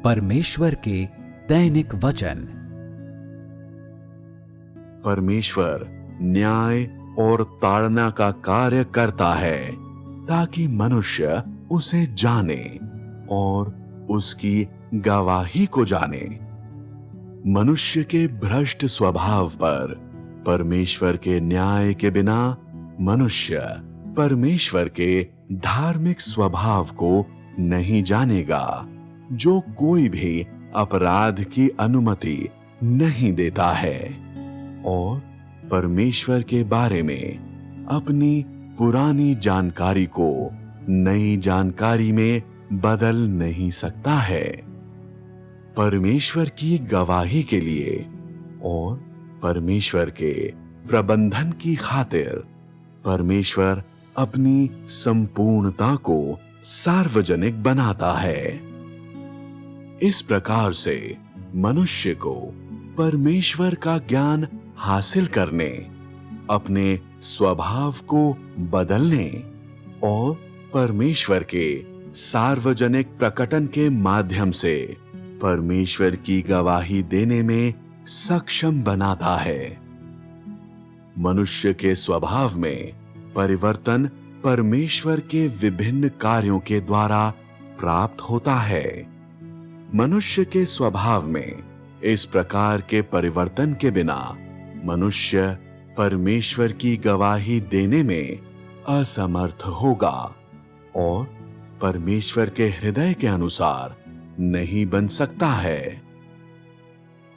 परमेश्वर के दैनिक वचन। परमेश्वर न्याय और ताड़ना का कार्य करता है ताकि मनुष्य उसे जाने और उसकी गवाही को जाने। मनुष्य के भ्रष्ट स्वभाव पर परमेश्वर के न्याय के बिना मनुष्य परमेश्वर के धार्मिक स्वभाव को नहीं जानेगा, जो कोई भी अपराध की अनुमति नहीं देता है और परमेश्वर के बारे में अपनी पुरानी जानकारी को नई जानकारी में बदल नहीं सकता है। परमेश्वर की गवाही के लिए और परमेश्वर के प्रबंधन की खातिर परमेश्वर अपनी संपूर्णता को सार्वजनिक बनाता है। इस प्रकार से मनुष्य को परमेश्वर का ज्ञान हासिल करने, अपने स्वभाव को बदलने और परमेश्वर के सार्वजनिक प्रकटन के माध्यम से परमेश्वर की गवाही देने में सक्षम बनाता है। मनुष्य के स्वभाव में परिवर्तन परमेश्वर के विभिन्न कार्यों के द्वारा प्राप्त होता है। मनुष्य के स्वभाव में इस प्रकार के परिवर्तन के बिना मनुष्य परमेश्वर की गवाही देने में असमर्थ होगा और परमेश्वर के हृदय के अनुसार नहीं बन सकता है।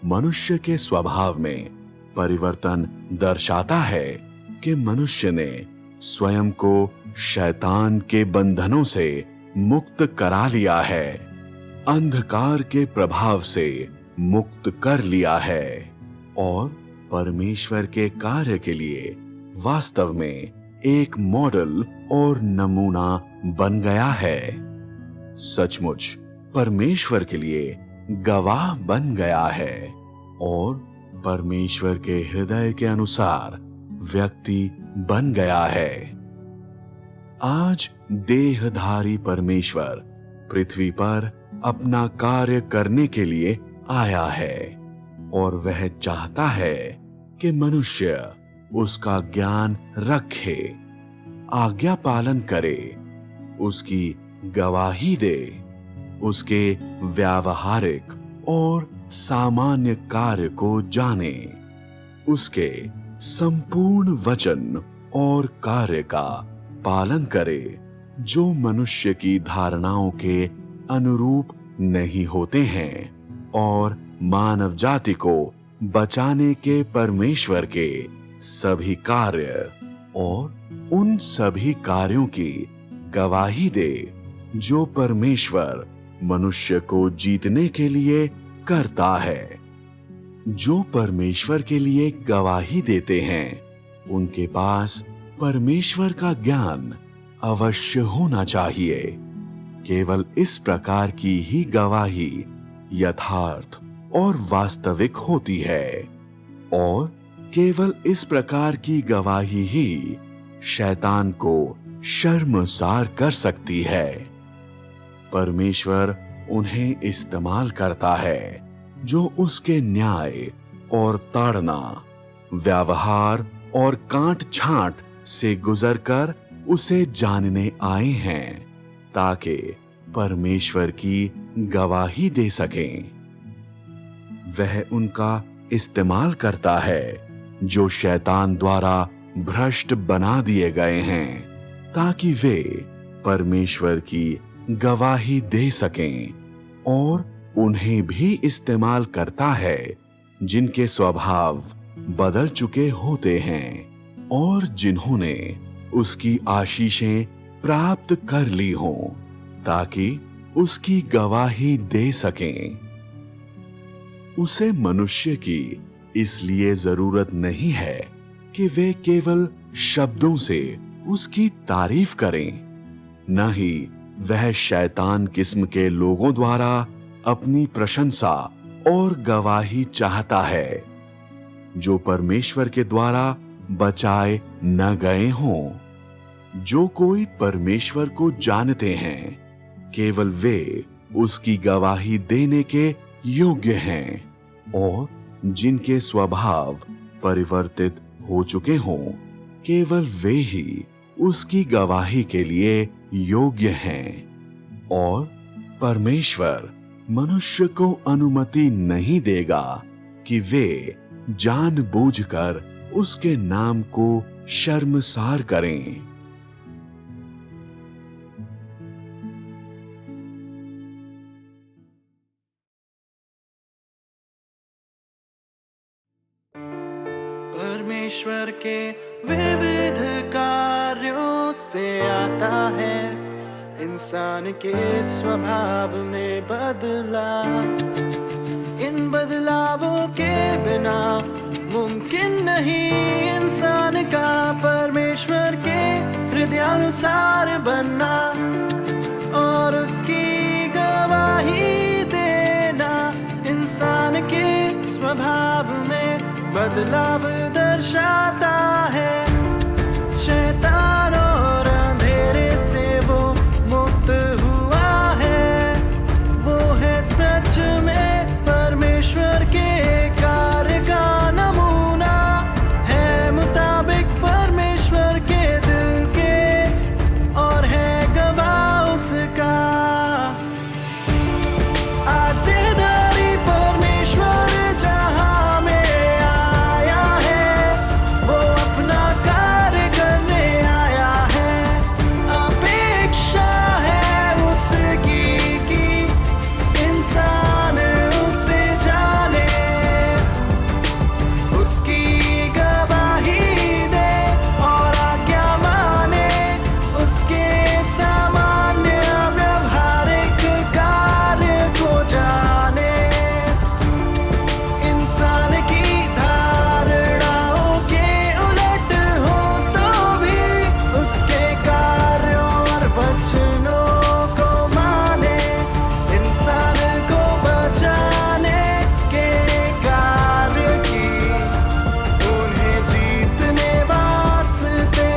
मनुष्य के स्वभाव में परिवर्तन दर्शाता है कि मनुष्य ने स्वयं को शैतान के बंधनों से मुक्त करा लिया है, अंधकार के प्रभाव से मुक्त कर लिया है और परमेश्वर के कार्य के लिए वास्तव में एक मॉडल और नमूना बन गया है। सचमुच परमेश्वर के लिए गवाह बन गया है और परमेश्वर के हृदय के अनुसार व्यक्ति बन गया है। आज देहधारी परमेश्वर पृथ्वी पर अपना कार्य करने के लिए आया है और वह चाहता है कि मनुष्य उसका ज्ञान रखे, आज्ञा पालन करे, उसकी गवाही दे, उसके व्यावहारिक और सामान्य कार्य को जाने, उसके संपूर्ण वचन और कार्य का पालन करे जो मनुष्य की धारणाओं के अनुरूप नहीं होते हैं और मानव जाति को बचाने के परमेश्वर के सभी कार्य और उन सभी कार्यों की गवाही दे जो परमेश्वर मनुष्य को जीतने के लिए करता है। जो परमेश्वर के लिए गवाही देते हैं उनके पास परमेश्वर का ज्ञान अवश्य होना चाहिए। केवल इस प्रकार की ही गवाही यथार्थ और वास्तविक होती है और केवल इस प्रकार की गवाही ही शैतान को शर्मसार कर सकती है। परमेश्वर उन्हें इस्तेमाल करता है जो उसके न्याय और ताड़ना, व्यवहार और काट छांट से गुजरकर उसे जानने आए हैं ताकि परमेश्वर की गवाही दे सकें। वह उनका इस्तेमाल करता है जो शैतान द्वारा भ्रष्ट बना दिए गए हैं ताकि वे परमेश्वर की गवाही दे सकें और उन्हें भी इस्तेमाल करता है जिनके स्वभाव बदल चुके होते हैं और जिन्होंने उसकी आशीषें प्राप्त कर ली हों ताकि उसकी गवाही दे सकें। उसे मनुष्य की इसलिए जरूरत नहीं है कि वे केवल शब्दों से उसकी तारीफ करें, न ही वह शैतान किस्म के लोगों द्वारा अपनी प्रशंसा और गवाही चाहता है जो परमेश्वर के द्वारा बचाए न गए हों। जो कोई परमेश्वर को जानते हैं केवल वे उसकी गवाही देने के योग्य हैं और जिनके स्वभाव परिवर्तित हो चुके हों, केवल वे ही उसकी गवाही के लिए योग्य हैं। और परमेश्वर मनुष्य को अनुमति नहीं देगा कि वे जानबूझकर उसके नाम को शर्मसार करें। परमेश्वर के विविध कार्यों से आता है इंसान के स्वभाव में बदलाव। इन बदलावों के बिना मुमकिन नहीं इंसान का परमेश्वर के हृदयानुसार बनना और उसकी गवाही देना। इंसान के स्वभाव में बदलाव दर्शाता है। शैतान और अंधेरे से वो मुक्त हुआ है। वो है सच में परमेश्वर के कार्य का नमूना, है मुताबिक परमेश्वर के दिल के और है गवाह उसका। आज देहधारी परमेश्वर जहां में आया है, वो अपना कार्य करने आया है। अपेक्षा है उसकी कि इंसान उसे जाने, उसकी गवाही दे और आज्ञा माने, उसके सामान्य व्यवहारिक कार्य को जाने। इंसान की धारणाओं के उलट हो तो भी उसके कार्यों और वचनों को माने। इंसान को बचाने के कार्य की उन्हें जीतने वास्ते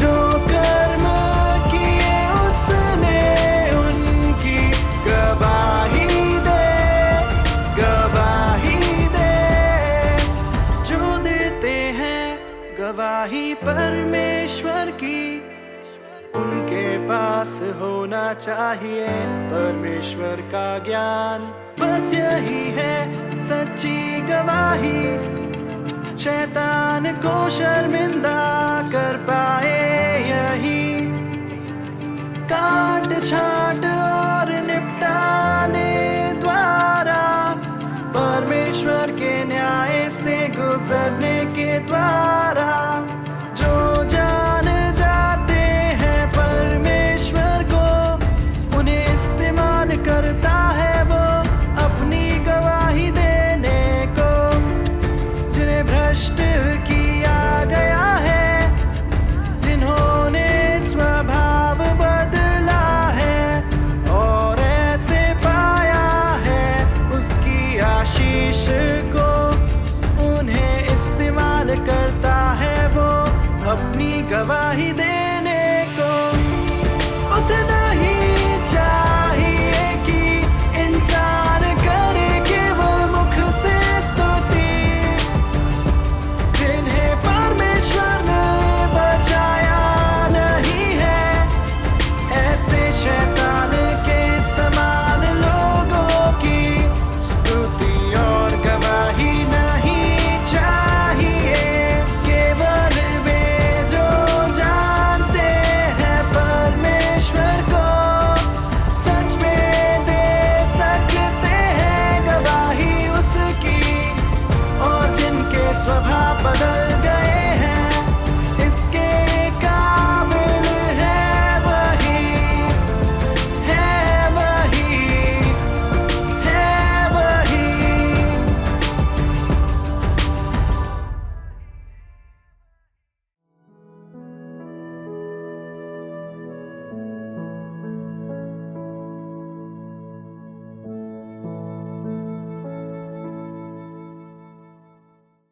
जो कर्म किए उसने उनकी गवाही दे, गवाही दे। जो देते हैं गवाही परमेश्वर की, उनके पास होना चाहिए परमेश्वर का ज्ञान। बस यही है सच्ची गवाही। शैतान को शर्मिंदा कर पाए यही काट छांट